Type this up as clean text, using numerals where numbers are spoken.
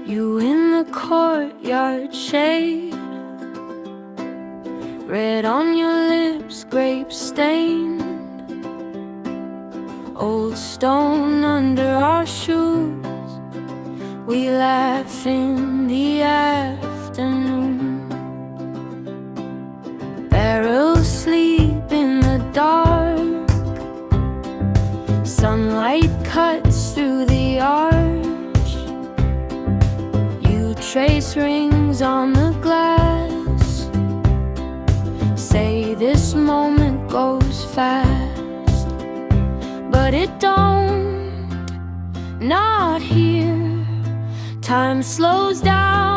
You in the courtyard shade, red on your lips, grape stained, old stone under our shoes. We laugh in the afternoon. Barrels sleep in the dark, sunlight cuts through the arch. You trace rings on the glass, say this moment goes fast, but it don't, not here. Time slows down